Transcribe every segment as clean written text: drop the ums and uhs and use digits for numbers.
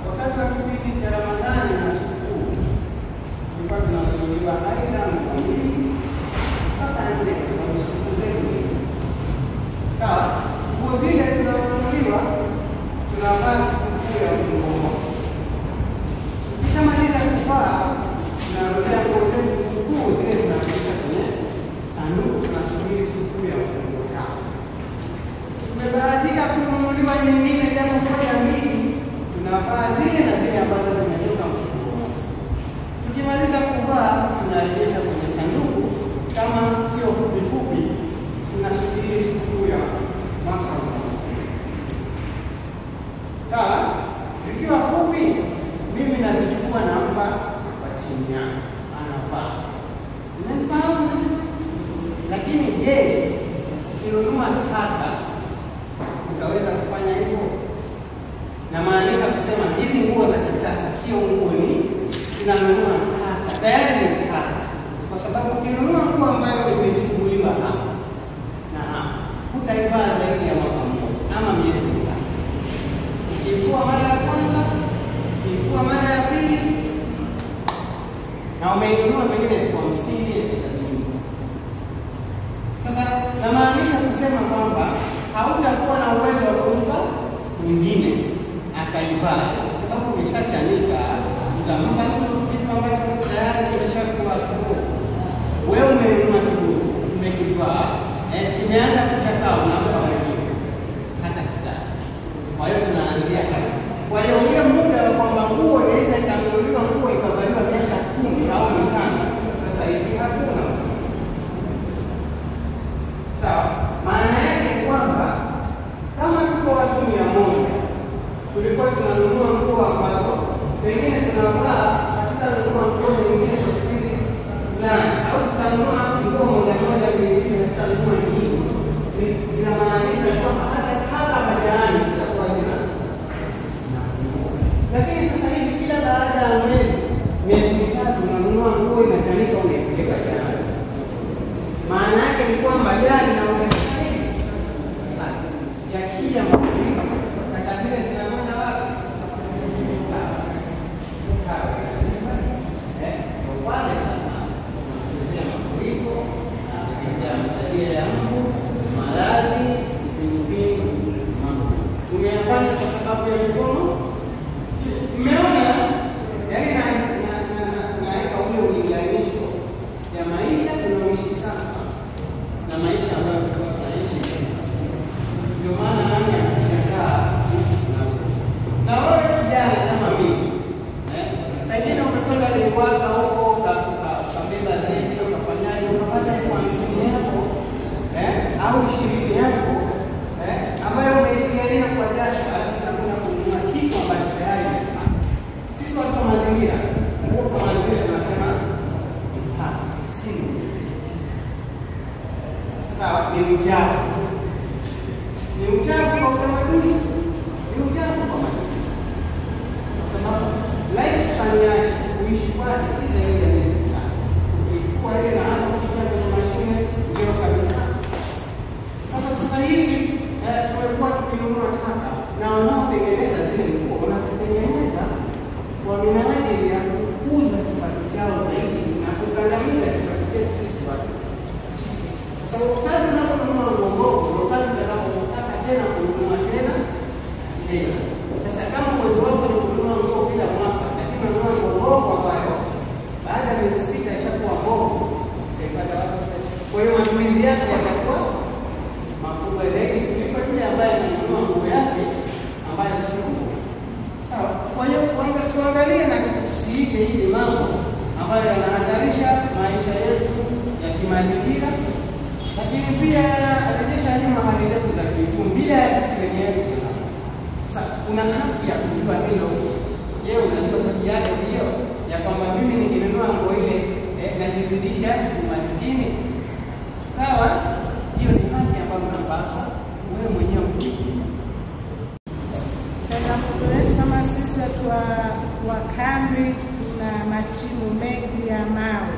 Wakati wa kipindi cha Ramadhani na sikukuu tulikuwa tunanunuliwa aidha mbili mpaka 4 kwa sababu siku zetu ni sawa. Nguo zile tunanunuliwa tunavaa siku ya mfungo mosi. Tukishamaliza kuvaa tunarudia nguo zetu kuu zile tunarudisha kwenye sanduku, tunasubiri siku ya mfungo tatu. Tumebahatika kununuliwa nyingine japo moja mbili, tunavaa zile na zile ambazo zimetoka mfungo mosi. Tukimaliza kuvaa tunarejesha kwenye sanduku, kama sio fupi fupi tunasubiri siku ya mwaka mpya. Sawa? Zikiwa fupi mimi nazichukua nampa kwa chini yangu anavaa. Unafahamu? Lakini je, ukinunua taka utaweza kufanya hivyo? Na maanisha kusema hizi nguo za kisasa sio nguo, ni tunanunua taka, tayari ni taka. Kwa sababu ukinunua nguo ambayo imechukuliwa hapa na hapa, utaivaa zaidi ya mwaka mmoja ama miezi mitatu. Ukifua mara ya kwanza, ukifua mara ya pili, na umeinunua pengine 50,000, 70,000. Sasa na maanisha kusema kwamba hautakuwa na uwezo wa kumpa mwingine akaivaa, kwa sababu umeshachanika. Utampa mtu kitu ambacho tayari kimeshakuwa kidogo. Wewe umenunua kidogo, umekivaa, kimeanza kuchakaa, unampa wengine hata kitatu. Kwa hiyo tunaanzia hapa. Kwa hiyo ule muda wa kwamba nguo inaweza ikanunuliwa, nguo ikavaliwa miaka 10 au 5, sasa hivi hakuna. Sawa? Maana yake kwamba kama tuko watu 100, tulikuwa tunanunua nguo ambazo pengine tunavaa katika nunua nguo nyingine kwa kipindi fulani, au tutanunua nguo moja moja nyingine tutanunua nyingine. Inamaanisha kwamba hata kama majirani zitakuwa zina. Lakini sasa hivi kila baada ya miezi mitatu unanunua nguo inachanika, unaipeleka jirani. Maana yake ni kwamba jirani na ongezeka hivi. Sasa jakia mafuriko na kazile zinakwenda wapi? Wale sasa tunaelezea mafuriko, tunaelezea mazalia ya mbu, maradhi, kipindupindu, mambo. Tumeyafanya kwa sababu ya mikono. Mmeona yaani naweka ule ulinganisho ya maisha tunaoishi sasa na maisha ambayo tunaishi. Ndio maana nani anakaa na wewe kijana kama mimi, pengine umekwenda liwaka huko kabeba zaidi ukafanyaje, ukapata 50 yako au 20 yako ambayo umeipigania kwa jasho, alafu unakwenda kununua kitu ambacho tayari umetaka. Sisi watu wa mazingira, kwa mazingira tunasema si sawa, ni uchafu. Ni uchafu kwa utamaduni, ni uchafu kwa mazingira. Kwa sababu lifespan yake kuishi kwake si zaidi ya miezi 5. Ukifua ile na hasa ukitia kwenye mashine ndio kabisa. Sasa hivi tumekuwa tukinunua taka, na wanaotengeneza zile nguo wanazitengeneza kwa minajili ya kukuza kipato chao zaidi na kukandamiza kipato chetu sisi watu. Kwa sababu kadri unaponunua nguo, ndio kadri utakapotaka tena kununua tena. Sasa kama mwezi wako ni kununua nguo kila mwaka, lakini unanunua nguo ambayo baada ya miezi 6 ishakuwa mbovu, utaipata wapi pesa? Kwa hiyo matumizi yake yatakuwa makubwa zaidi kuliko yule ambaye ananunua nguo yake ambayo sio. Sawa? Kwa hiyo kwanza tuangalie na tusiige hili mambo ambayo yanahatarisha maisha yetu ya kimazingira, lakini pia yanarejesha nyuma hali zetu za kiuchumi bila sisi wenyewe. Sasa una haki ya kujua hilo. Je, unajua haki yako hiyo ya kwamba mimi ningenunua nguo ile najizidisha umaskini? Sawa? Hiyo ni haki ambayo unapaswa wewe mwenyewe kujua. Changamoto yetu kama sisi watu wa kambi na machimbo mengi ya mawe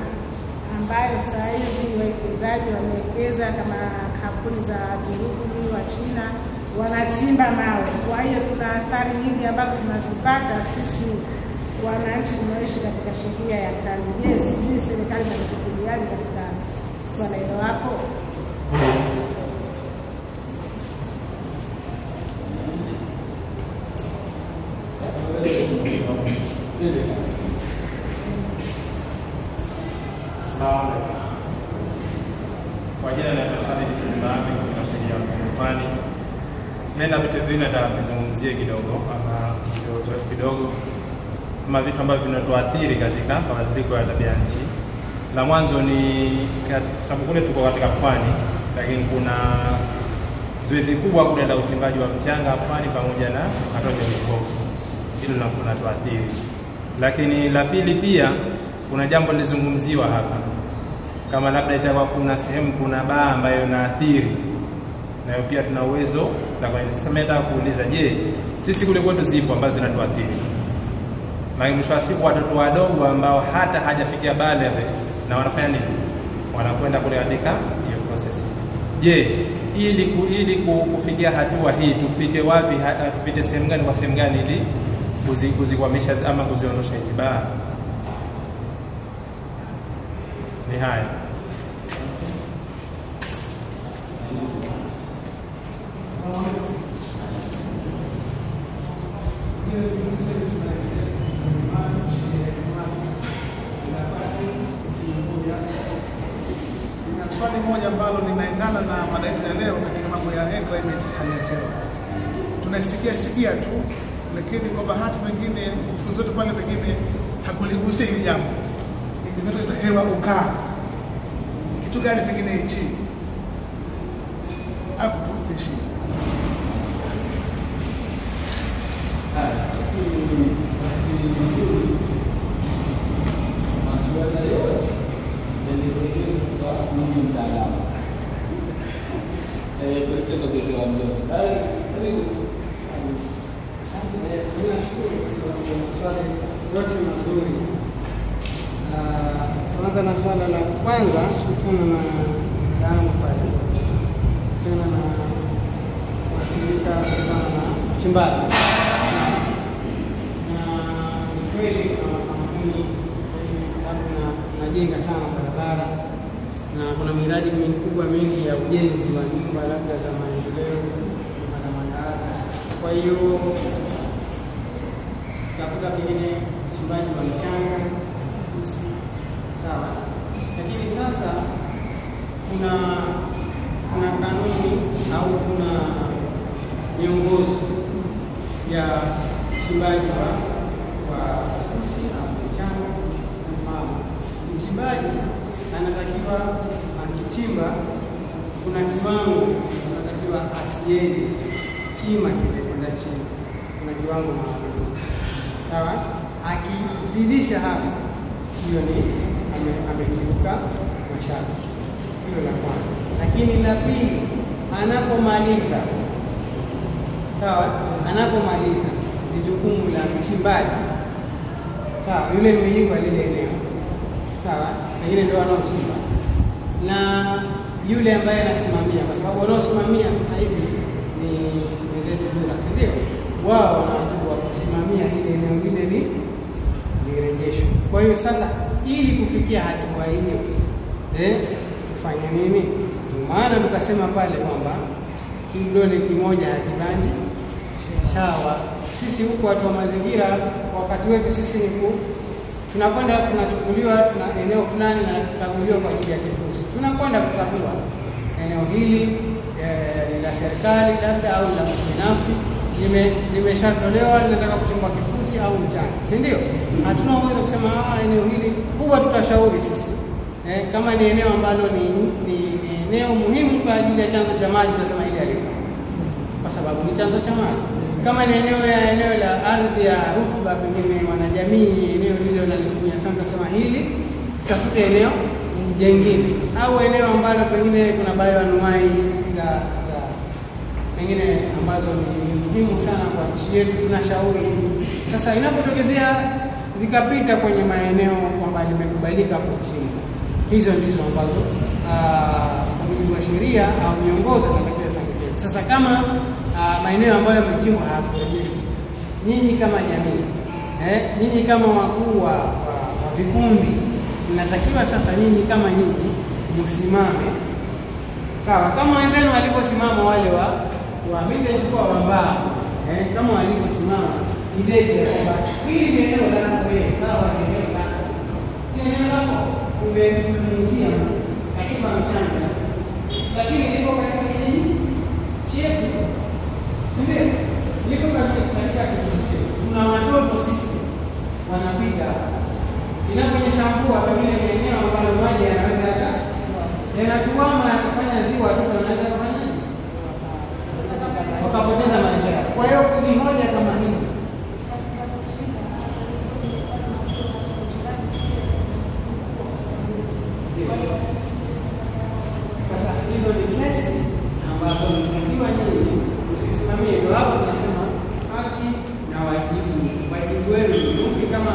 ambayo saa hizi wawekezaji wamewekeza kama kampuni za Turkey wa China wanachimba mawe. Kwa hiyo tuna athari nyingi ambazo tunazipata sisi wananchi tunaishi katika sheria ya kambi. Je, sijui serikali inachukuliaje katika swala hilo hapo? Kwa jina la Tafadhali Simbambe kwa sheria ya Pwani. Nenda vitu vingi natazungumzie kidogo ama kidogo kama vitu ambavyo vinatuathiri katika mabadiliko ya tabia nchi. La mwanzo ni sababu kule tuko katika pwani, lakini kuna zoezi kubwa kule la uchimbaji wa mchanga pwani pamoja na matope ya mikoko. Hilo linatuathiri. Lakini la pili pia kuna jambo lilizungumziwa hapa. Kama labda itakuwa kuna sehemu kuna baa ambayo inaathiri, nayo pia tuna uwezo na kwa sasa nataka kuuliza, je, sisi kule kwetu zipo ambazo zinatuathiri? Na mwisho wa siku watoto wadogo ambao hata hajafikia baleghe na wanafanya nini? Wanakwenda kule katika hiyo process. Je, ili kufikia hatua hii tupite wapi, tupite sehemu gani kwa sehemu gani ili kuzikwamisha ama kuziondosha hizi baa? Ni haya. Swali moja ambalo linaendana na mada yetu ya leo katika mambo ya climate, hali ya hewa. Tunasikia tu, lakini kwa bahati pengine kufunza zote pale pengine hakuligusia hili jambo. Inaweza hewa ukaa. Kitu gani pengine hichi? Hapo tupishi. Masuala yote yanayoelezwa kwa mimi mtaalamu. Kwa kwa mdomo. Tunashukuru kwa sababu maswali yote mazuri. Tuanza na swala la kwanza kuhusiana na damu pale, kuhusiana na kuathirika kutokana na uchimbaji. Na kweli kama kampuni tunajenga sana barabara na kuna miradi mikubwa mingi ya ujenzi wa nyumba labda za maendeleo na makazi. Kwa hiyo utakuta pengine uchimbaji wa mchanga, fusi, sawa. Lakini sasa kuna kanuni au kuna miongozo ya uchimbaji wa fusi au mchanga. Mfano, mchimbaji anatakiwa akichimba, kuna kiwango anatakiwa asiende kima kile kwenda chini, kuna kiwango maalum, sawa. Akizidisha hapo, hiyo ni amekiuka masharti. Hilo la kwanza. Lakini la pili, anapomaliza, sawa, anapomaliza ni jukumu la mchimbaji, sawa, yule mmiliki wa lile eneo, sawa, pengine ndio anaochimba, na yule ambaye anasimamia, kwa sababu wanaosimamia sasa hivi ni wenzetu ZURA, si ndio? Wao wana wajibu wa kusimamia ile eneo lile lirejeshwe. Kwa hiyo sasa, ili kufikia hatua hiyo, kufanya nini? Maana tukasema pale kwamba kidole kimoja hakibanji chawa. Sisi huko watu wa mazingira, wakati wetu sisi ni tunakwenda tunachukuliwa tuna eneo fulani na tukaguliwa kwa ajili ya kifusi. Tunakwenda kukagua eneo hili la serikali labda au la binafsi, limeshatolewa linataka kuchimbwa kifusi au mchanga, si ndio? Hatuna uwezo kusema eneo hili huwa tutashauri sisi kama ni eneo ambalo ni eneo muhimu kwa ajili ya chanzo cha maji, tunasema ile alifaa kwa sababu ni chanzo cha maji. Kama ni eneo la ardhi ya rutuba, pengine wanajamii eneo lile wanalitumia sana, tunasema hili tafute eneo jingine, au eneo ambalo pengine kuna bioanuwai za pengine ambazo ni muhimu sana kwa nchi yetu, tunashauri. Sasa inapotokezea zikapita kwenye maeneo kwamba limekubalika kuchimba, hizo ndizo ambazo kwa mujibu wa sheria au miongozo tunatakiwa tufanye. Sasa kama maeneo ambayo yamechimbwa hayakurejeshwa, nyinyi kama jamii nyinyi kama wakuu wa vikundi mnatakiwa sasa nyinyi kama nyinyi msimame sawa, kama wenzenu walivyosimama wale wa mimi nilikuwa wambao kama walivyosimama idete kwamba hili ni eneo lako wewe, sawa, ni eneo lako, si eneo lako umemuzia katika mchanga, lakini liko katika kijiji chetu, si ndio? Liko katika kijiji chetu, tuna watoto sisi wanapita inaponyesha mvua, pengine ni eneo ambalo maji yanaweza yanatuama yakafanya ziwa tu, wanaweza kufanya wakapoteza maisha yao. Kwa hiyo ni hoja kama hizo. Sasa hizo ni kesi ambazo mtakiwa nyinyi msisimamie. Ndio hapo tunasema haki na wajibu. Wajibu wenu ni upi kama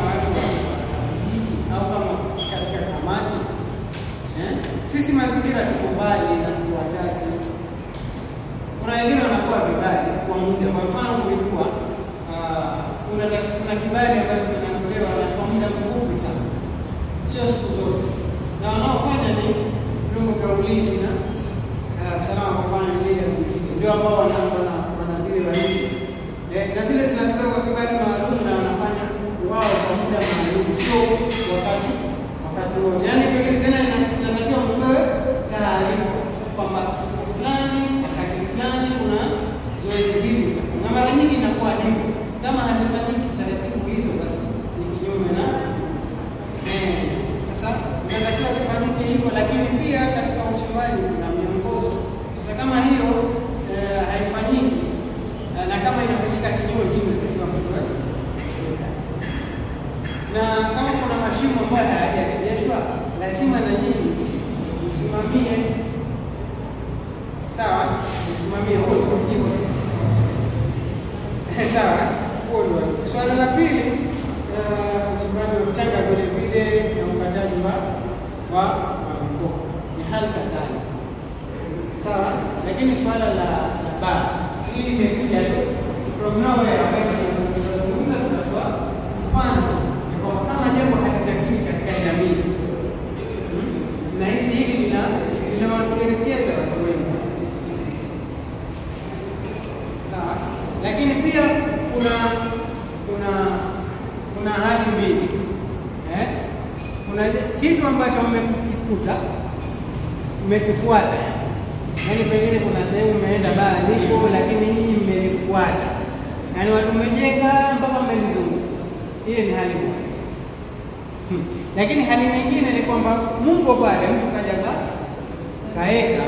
watu wa kijiji au kama katika kamati? Sisi mazingira tukubali na tuko wachache. Kuna wengine wanakuwa vibali kwa muda. Kwa mfano kulikuwa kuna kibali ambacho kinatolewa kwa muda mfupi sana, sio siku zote, na wanaofanya ni vyombo vya ulinzi na usalama. Kwa mfano ile ulinzi ndio ambao wana zile baridi na zile zinatolewa kwa kibali maalum, na wanafanya wao kwa muda maalum, sio wakati wote. Yaani pengine tena inatakiwa mpewe taarifa kwamba siku fulani wakati fulani kuna zoezi hili, na mara nyingi inakuwa hivyo. Kama hazifanyiki taratibu hizo, basi ni kinyume na sasa inatakiwa zifanyike hivyo, lakini pia katika uchimbaji kuna miongozo. Sasa kama hiyo haifanyiki na kama inafanyika kinyume hivyo, inatakiwa kutoa. Na kama kuna mashimo ambayo hayajarejeshwa, lazima na nyinyi msimamie, sawa, msimamie huo hivyo sasa. Sawa, huo ndio. Swala la pili, uchimbaji wa mchanga vile vile na ukataji wa mikopo ni hali kadhalika, sawa. Lakini swala la baa hili limekuja from nowhere, wakati tunazungumza tunatoa mfano kwa kama jambo halitakini katika jamii, na hisi hili linawaelekeza watu wengi. Lakini pia kuna hali mbili. Kuna kitu ambacho mmekikuta, mmekifuata. Yaani pengine kuna sehemu mmeenda baa liko, lakini hii mmelifuata. Yaani watu mmejenga mpaka mmelizunguka. Hiyo ni hali moja. Lakini hali nyingine ni kwamba Mungu pale mtu kaja kaeka.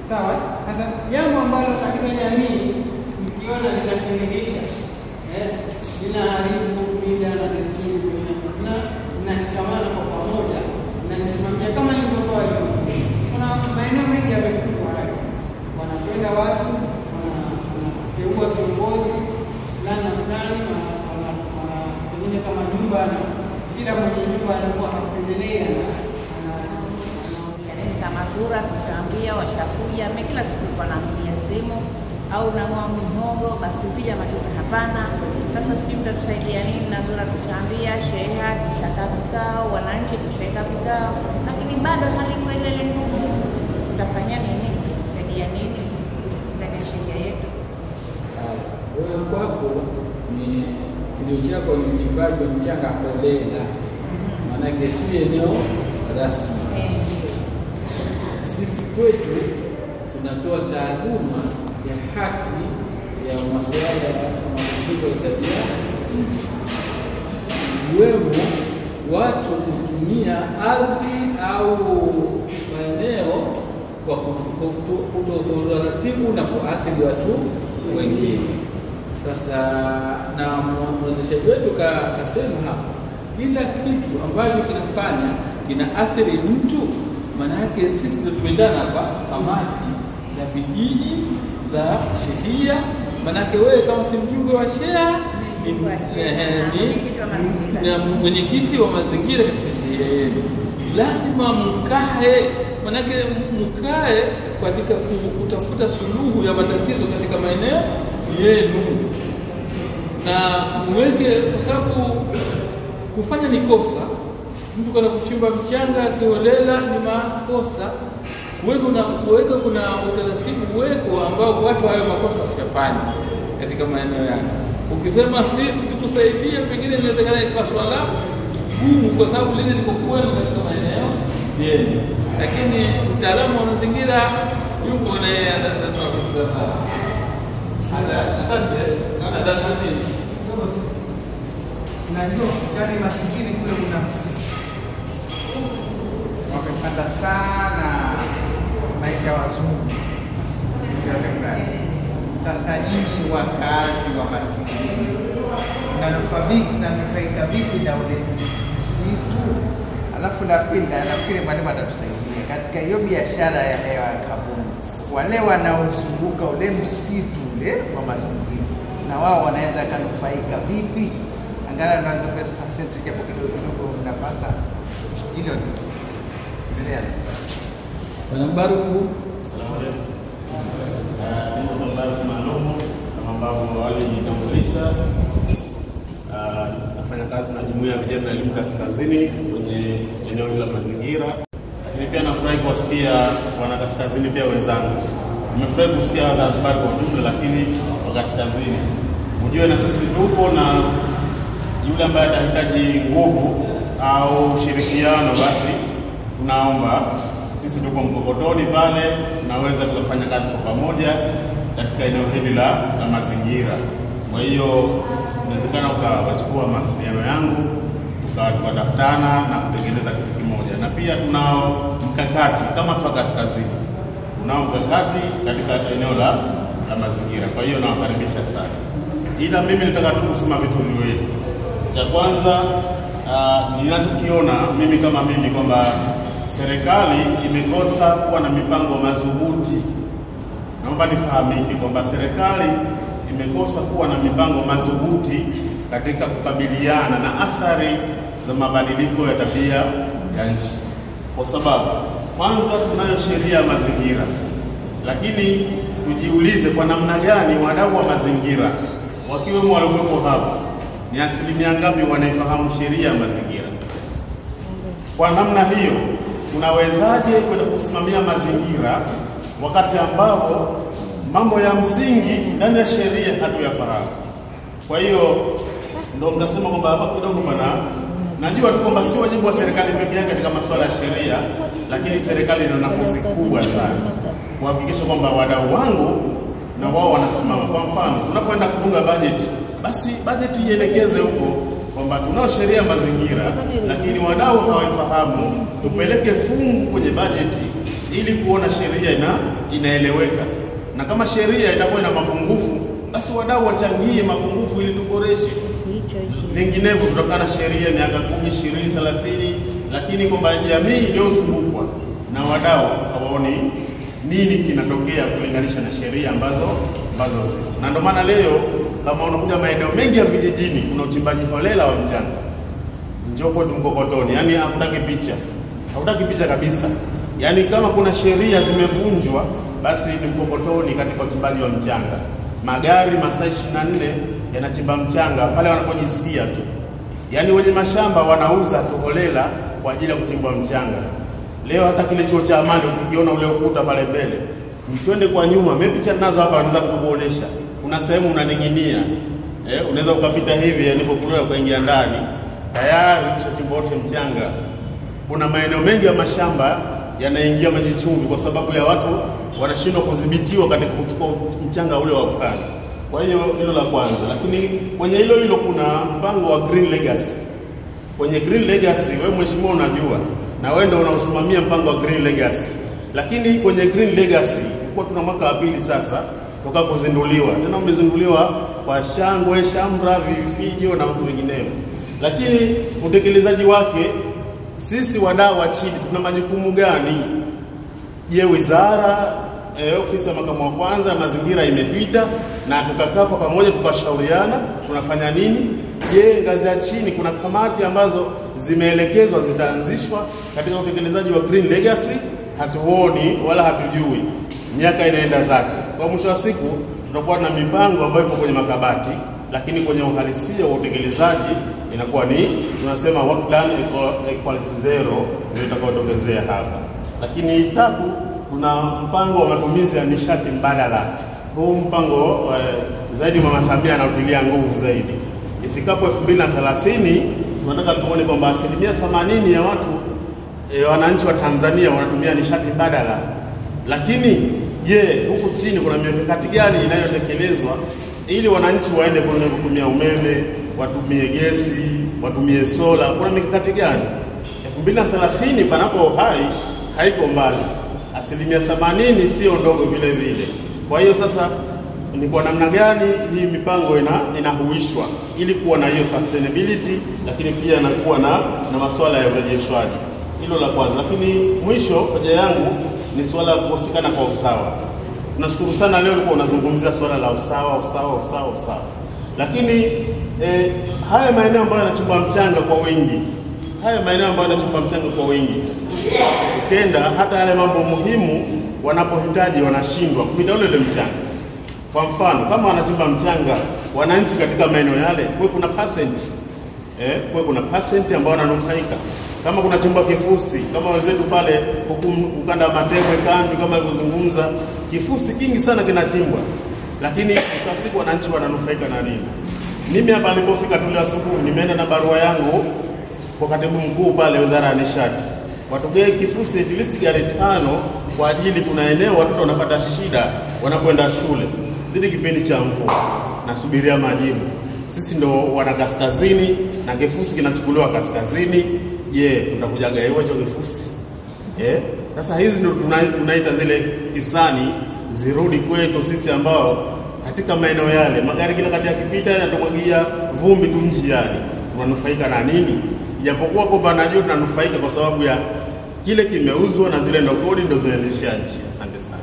Sawa? Sasa jambo ambalo katika jamii mkiona linakirihisha, linaharibu mila na desturi, linashikamana kwa pamoja na nisimamia kama nilivyotoa leo. Kuna maeneo mengi yamefungwa hayo. Wanapenda watu, wanateua viongozi fulani fulani, wengine kama nyumba, na kila mwenye nyumba anakuwa hapendelea Kamakura kushaambia washakuja kila siku kwa naambia simu au nang'oa mihogo, basi ukija matuka hapana. Sasa sijui mtatusaidia nini? Nazura kushaambia sheha tushaka vikao, wananchi tushaka vikao, lakini bado haliko ile nguvu. Tutafanya nini? Tusaidia nini? Tusaidia sheria yetu. Wewe kwako ni kilio chako ni uchimbaji wa mchanga holela, maanake si eneo rasmi. Sisi kwetu tunatoa taaluma ya haki ya masuala ya mabadiliko ya tabia nchi, ikiwemo watu kutumia ardhi au maeneo kwa kutoratibu na kuathiri watu wengine. Sasa na mwezeshaji wetu kasema hapa, kila kitu ambacho kinafanya kinaathiri mtu, maana yake sisi ndio tumetana hapa kamati za vijiji za shehia. Maana yake wewe kama si mjumbe wa shehia ni mwenyekiti wa mazingira katika shehia yenu, lazima mkae, maana yake mkae katika kutafuta suluhu ya matatizo katika maeneo yenu. na mweke, kwa sababu kufanya ni kosa. Mtu kana kuchimba mchanga kiolela ni makosa. Kuweka kuna utaratibu weko ambao watu hayo makosa wasifanye katika maeneo yake. Ukisema sisi tukusaidie, pengine inawezekana ikawa swala gumu, kwa sababu lile liko kwenu katika maeneo yenu, lakini mtaalamu wa mazingira yuko na yeye atatoa sana. Asante. Najua ndani masikini kule kuna msitu. Wamepanda sana maisha wazungu. Sasa nyinyi wakazi wa masikini mnanufaika vipi na ule msitu? Alafu nafikiri mwalimu atatusaidia katika hiyo biashara ya hewa ya kaboni. Wale wanaozunguka ule msitu ule wa masikini, na wao wanaweza kanufaika vipi? Angalau tunaanza pesa senti japo kidogo mnapata. Hilo ndio. Endelea. Bwana Mbaruku. Asalamu alaykum. Ndio Mbaruku Malomo, kama ambavyo walijitambulisha. Nafanya kazi na Jumuiya ya Vijana na Elimu Kaskazini kwenye eneo la mazingira. Lakini pia nafurahi kuwasikia wana Kaskazini pia wenzangu. Nimefurahi kusikia Zanzibar kwa ujumla, lakini wa Kaskazini. Ujue na sisi tupo, na yule ambaye atahitaji nguvu au ushirikiano, basi tunaomba sisi tuko Mkokotoni pale, tunaweza tukafanya kazi kwa pamoja katika eneo hili la mazingira. Kwa hiyo inawezekana ukawachukua mawasiliano yangu tukatafutana na kutengeneza kitu kimoja. Na pia tunao mkakati kama kwa Kaskazini, tunao mkakati katika eneo la mazingira. Kwa hiyo nawakaribisha sana, ila mimi nataka tu kusema vitu viwili. Cha kwanza, ninachokiona mimi kama mimi kwamba serikali imekosa kuwa na mipango madhubuti. Naomba nifahamike kwamba serikali imekosa kuwa na mipango madhubuti katika kukabiliana na athari za mabadiliko ya tabia ya nchi. Kwa sababu kwanza tunayo sheria ya mazingira, lakini tujiulize kwa namna gani wadau wa mazingira wakiwemo waliokuwepo hapa ni asilimia ngapi wanaifahamu sheria ya mazingira? Kwa namna hiyo tunawezaje kwenda kusimamia mazingira wakati ambapo mambo ya msingi ndani ya sheria hatuyafahamu? Kwa hiyo ndio mtasema kwamba hapa kidogo najua tu kwamba si wajibu wa serikali pekee yake katika masuala ya sheria, lakini serikali ina nafasi kubwa sana kuhakikisha kwamba wadau wangu na wao wanasimama. Kwa mfano, tunapoenda kutunga bajeti, basi bajeti ielekeze huko kwamba tunao sheria ya mazingira, lakini wadau hawaifahamu. Tupeleke fungu kwenye bajeti ili kuona sheria inaeleweka, na kama sheria itakuwa ina mapungufu, basi wadau wachangie mapungufu ili tuboreshe. Vinginevyo kutokana na sheria miaka 10, 20, 30, lakini kwamba jamii iliyozungukwa na wadau hawaoni nini kinatokea kulinganisha na sheria ambazo zipo. Na ndio maana leo kama unakuja maeneo mengi ya vijijini kuna uchimbaji holela wa mchanga. Njoo kwetu Mkokotoni, yani hautaki picha kabisa. Yani kama kuna sheria zimevunjwa, basi ni Mkokotoni katika uchimbaji wa mchanga. Magari masaa 24 yanachimba mchanga pale wanapojisikia tu. Yani wenye mashamba wanauza tu holela kwa ajili ya kuchimba mchanga. Leo hata kile chuo cha Amani ukiona ule ukuta pale mbele, mtwende kwa nyuma, mimi picha nazo hapa naweza kukuonesha. Kuna sehemu unaning'inia. Unaweza ukapita hivi yanipokulewa kuingia ndani. Tayari kishachimba wote mchanga. Kuna maeneo mengi ya mashamba yanaingia maji chumvi kwa sababu ya watu wanashindwa kudhibitiwa katika kuchukua mchanga ule wa ukani. Kwa hiyo hilo la kwanza. Lakini kwenye hilo kuna mpango wa Green Legacy. Kwenye Green Legacy wewe mheshimiwa unajua, na wewe ndio unaosimamia mpango wa Green Legacy. Lakini kwenye Green Legacy kwa tuna mwaka wa pili sasa toka kuzinduliwa. Tena umezinduliwa kwa shangwe, shamra, vifijo na watu wengineo. Lakini utekelezaji wake sisi wadau wa chini tuna majukumu gani? Je, wizara, ofisi ya makamu wa kwanza mazingira imepita na tukakaa kwa pamoja tukashauriana tunafanya nini? Je, ngazi ya chini kuna kamati ambazo zimeelekezwa zitaanzishwa katika utekelezaji wa Green Legacy? Hatuoni wala hatujui. Miaka inaenda zake. Kwa mwisho wa siku tutakuwa na mipango ambayo ipo kwenye makabati, lakini kwenye uhalisia wa utekelezaji inakuwa ni tunasema work done equal to zero, ndio itakayotokezea hapa. Lakini tatu, kuna mpango wa matumizi ya nishati mbadala. Huu mpango zaidi Mama Samia anautilia nguvu zaidi. Ifikapo 2030 tunataka tuone kwamba 80% ya watu wananchi wa Tanzania wanatumia nishati mbadala. Lakini je, huku chini kuna mikakati gani inayotekelezwa ili wananchi waende kwenye kutumia umeme, watumie gesi, watumie sola? Kuna mikakati gani? 2030 panapo uhai haiko mbali. 80% sio ndogo vile vile. Kwa hiyo sasa ni kwa namna gani hii mipango inahuishwa ili kuwa na hiyo sustainability, lakini pia na kuwa na masuala ya urejeshwaji. Hilo la kwanza. Lakini mwisho hoja yangu ni swala la kukosekana kwa usawa. Tunashukuru sana leo ulikuwa unazungumzia swala la usawa. Lakini haya maeneo ambayo yanachimba mchanga kwa wingi, ukenda hata yale mambo muhimu wanapohitaji wanashindwa kupita ule mchanga. Kwa mfano, kama wanachimba mchanga wananchi katika maeneo yale, kuna percent ambao wananufaika. Kama kuna chimba kifusi, kama wenzetu pale ukanda Matebwe kambi, kama alivyozungumza, kifusi kingi sana kinachimbwa, lakini kwa siku wananchi wananufaika na nini? Mimi hapa nilipofika tu asubuhi nimeenda na barua yangu kwa katibu mkuu pale Wizara ya Nishati, watugee kifusi at least gari 5 kwa ajili kuna eneo watoto wanapata shida wanapoenda shule zidi kipindi cha mvua. Nasubiria majibu. Sisi ndo wana kaskazini na kifusi kinachukuliwa kaskazini. Je, tutakuja gaiwa hicho kifusi? Sasa hizi ndo tunaita zile hisani zirudi kwetu sisi ambao katika maeneo yale magari kila kati yakipita yanatumwagia vumbi tu njiani. Tunanufaika na nini? Japokuwa kwamba najua tunanufaika kwa sababu ya kile kimeuzwa na zile ndogodi ndo zinaendesha nchi. Asante sana.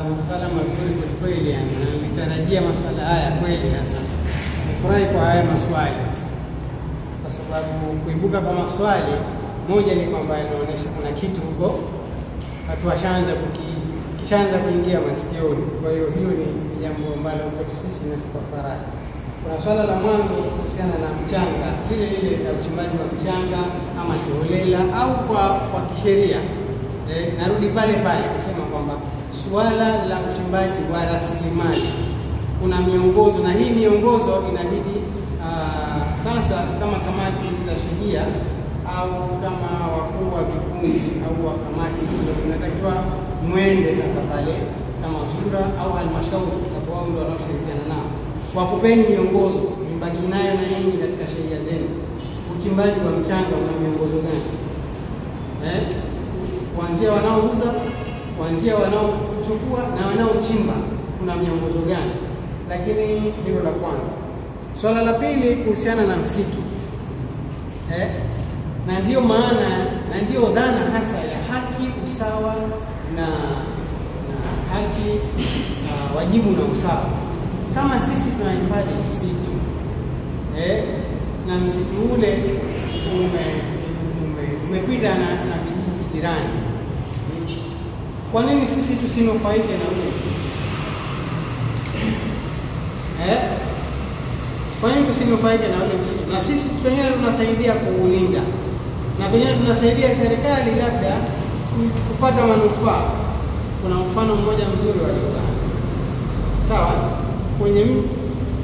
Masuala mazuri kwa kweli, nitarajia masuala haya kweli. Hasa nifurahi kwa haya maswali, kwa sababu kuibuka kwa maswali moja ni kwamba inaonyesha kuna kitu huko watu kishaanza kuingia masikioni. Kwa hiyo hilo ni jambo ambalo kwetu sisi linatupa faraja. Kuna swala la mwanzo kuhusiana na mchanga, lile la uchimbaji wa mchanga ama kiholela au kwa kisheria. Narudi pale kusema kwamba suala la uchimbaji wa rasilimali kuna miongozo, na hii miongozo inabidi sasa kama kamati za sheria au kama wakuu wa vikundi au wa kamati hizo, inatakiwa mwende sasa pale kama sura au halmashauri, kwa sababu wao ndio wanaoshirikiana nao, wakupeni miongozo mbaki nayo na nyinyi katika sheria zenu. Uchimbaji wa mchanga una miongozo gani? Kuanzia wanaouza, kuanzia wanaochukua na wanaochimba, kuna miongozo gani? Lakini hilo la kwanza. Swala la pili kuhusiana na msitu, na ndiyo maana na ndiyo dhana hasa ya haki, usawa na haki, wajibu na usawa. Kama sisi tunahifadhi msitu na msitu ule umepita na vijiji jirani, kwa nini sisi tusinufaike na ule msitu? Kwa nini tusinufaike na ule msitu? Na sisi pengine tunasaidia kuulinda, na pengine tunasaidia serikali labda kupata manufaa. Kuna mfano mmoja mzuri wa Jozani. Sawa?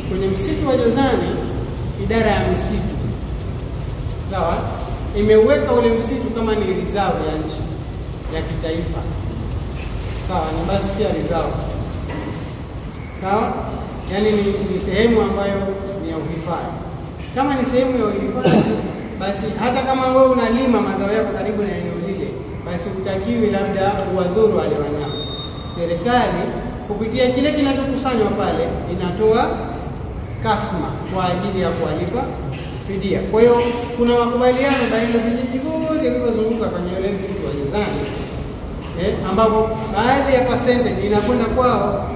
Kwenye msitu wa Jozani, idara ya misitu, sawa, imeweka ule msitu kama ni reserve ya nchi ya kitaifa. Sawa, ni basi pia reserve. Sawa? Yaani ni sehemu ambayo ni ya uhifadhi. Kama ni sehemu ya uhifadhi, basi hata kama wewe unalima mazao yako karibu na eneo lile, basi utakiwi labda uwadhuru wale wanyama. Serikali kupitia kile kinachokusanywa pale inatoa kasma kwa ajili ya kuwalipa fidia. Kwa hiyo kuna makubaliano baina ya vijiji vyote vilivyozunguka kwenye ile msitu wa Jozani, ambapo baadhi ya percentage inakwenda kwao.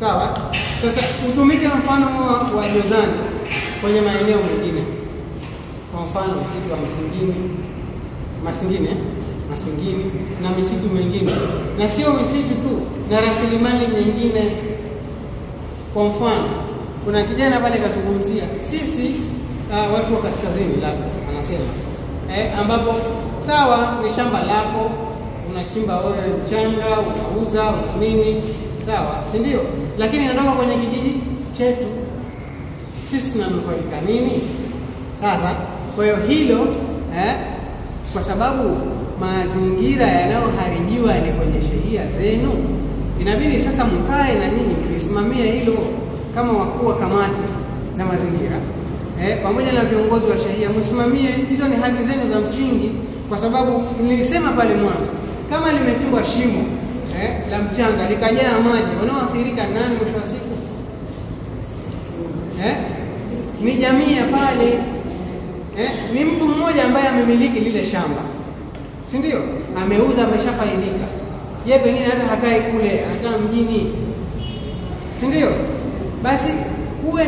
Sawa? Sasa utumike mfano wa Jozani kwenye maeneo mengine. Kwa mfano msitu wa Masingini, Masingini na misitu mingine, na sio misitu tu, na rasilimali nyingine. Kwa mfano, kuna kijana pale kazungumzia sisi watu wa kaskazini, labda anasema ambapo sawa ni shamba lako, unachimba wewe mchanga, unauza, una nini, sawa, si ndio? Lakini inatoka kwenye kijiji chetu, sisi tunanufaika nini? Sasa kwa hiyo hilo kwa sababu mazingira yanayoharibiwa ni kwenye sheria zenu, inabidi sasa mkae na nyinyi mlisimamie hilo kama wakuu wa kamati za mazingira pamoja na viongozi wa sheria, msimamie. Hizo ni haki zenu za msingi, kwa sababu nilisema pale mwanzo, kama limechimbwa shimo la mchanga likajaa maji, wanaoathirika nani mwisho wa siku? Ni jamii ya pale. Ni mtu mmoja ambaye amemiliki lile shamba, si ndio? Ameuza, ameshafaidika. Yeye pengine hata hakai kule, anakaa mjini, si ndio? Basi kuwe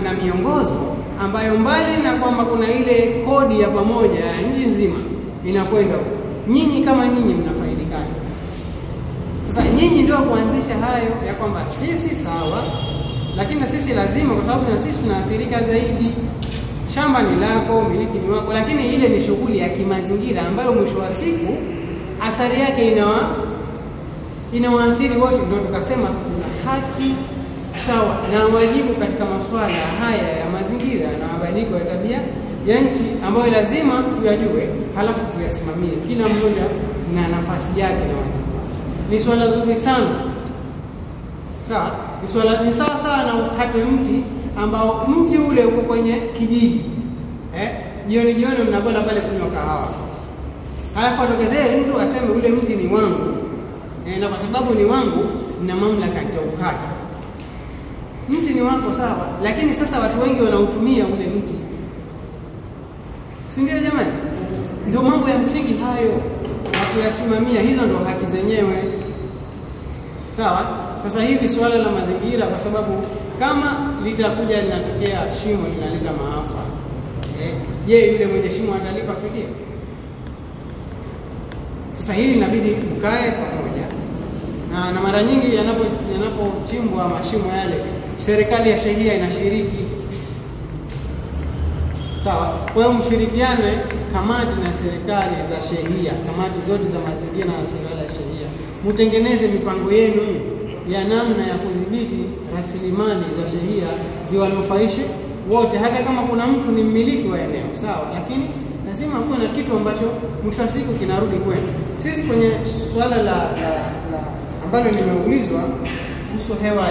na miongozo ambayo mbali na kwamba kuna ile kodi ya pamoja ya nchi nzima inakwenda huko, nyinyi kama nyinyi mnafaidikaje? Sasa nyinyi ndio kuanzisha hayo ya kwamba sisi sawa, lakini na sisi lazima, kwa sababu na sisi tunaathirika zaidi. Shamba ni lako, miliki ni wako, lakini ile ni shughuli ya kimazingira ambayo mwisho wa siku athari yake inawaathiri wote. Ndio tukasema kuna haki sawa na wajibu katika masuala haya ya mazingira na mabadiliko ya tabia ya nchi ambayo lazima tuyajue, halafu tuyasimamie, kila mmoja na nafasi yake na wajibu. Ni swala zuri sana, sawa? Ni sawa sawa na ukate mti ambao mti ule uko kwenye kijiji, jioni mnakwenda pale kunywa kahawa, halafu atokezee mtu aseme ule mti ni wangu, na kwa sababu ni wangu nina mamlaka nitaukata. Mti ni wako sawa, lakini sasa watu wengi wanautumia ule mti, si ndio jamani? Ndio mambo ya msingi hayo na kuyasimamia, hizo ndio haki zenyewe, sawa? Sasa hivi swala la mazingira, kwa sababu kama litakuja linatokea shimo linaleta maafa, je, yule mwenye shimo atalipa fidia? Sasa hili inabidi mkae pamoja, na mara nyingi yanapochimbwa mashimo yale, serikali ya sheria inashiriki, sawa? Kwa hiyo mshirikiane, kamati na serikali za sheria, kamati zote za mazingira na serikali ya sheria, mtengeneze mipango yenu ya namna ya kudhibiti rasilimali za sheria ziwanufaishe wote, hata kama kuna mtu ni mmiliki wa eneo, sawa, lakini lazima kuwe na kitu ambacho mwisho wa siku kinarudi kwenu. Sisi kwenye swala la ambalo limeulizwa kuhusu hewa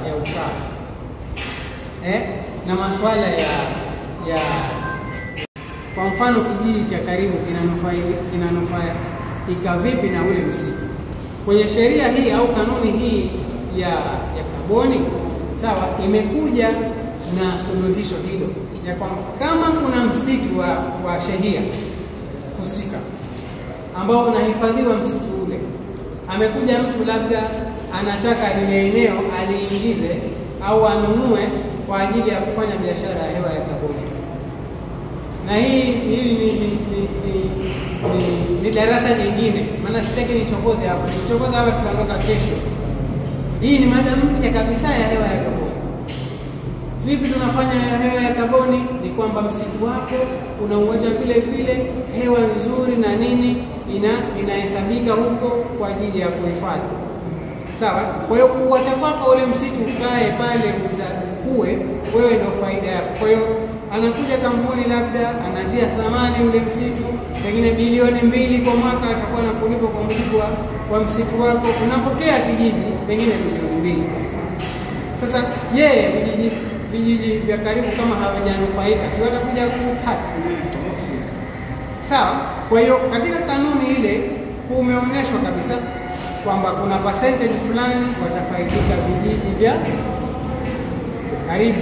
ya ukaa na masuala ya kwa mfano kijiji cha karibu kinanufaika vipi na ule msitu, kwenye sheria hii au kanuni hii ya kaboni, sawa, imekuja na suluhisho hilo ya kwamba kama kuna msitu wa sheria husika ambao unahifadhiwa msitu ule, amekuja mtu labda anataka lile eneo aliingize au anunue kwa ajili ya kufanya biashara ya hewa ya kaboni, na hii ni darasa jingine, maana sitaki nichokoze hapa. Nichokoze hapa tutaondoka kesho. Hii ni mada mpya kabisa ya hewa ya kaboni. Vipi tunafanya hewa ya kaboni? Ni kwamba msitu wako unauacha vile vile, hewa nzuri na nini inahesabika huko kwa ajili ya kuhifadhi, sawa? Kwa hiyo kuacha kwako ule msitu ukae pale ukue, wewe ndio faida yako. Kwa hiyo anakuja kampuni labda anatia thamani ule msitu, pengine bilioni 2 kwa mwaka atakuwa anakulipa kwa mujibu wa msitu wako, unapokea kijiji pengine bilioni 2. Sasa vijiji vya karibu kama hawajanufaika, si watakuja kukata, sawa? Kwa hiyo katika kanuni ile kumeonyeshwa kabisa kwamba kuna percentage fulani watafaidika vijiji vya karibu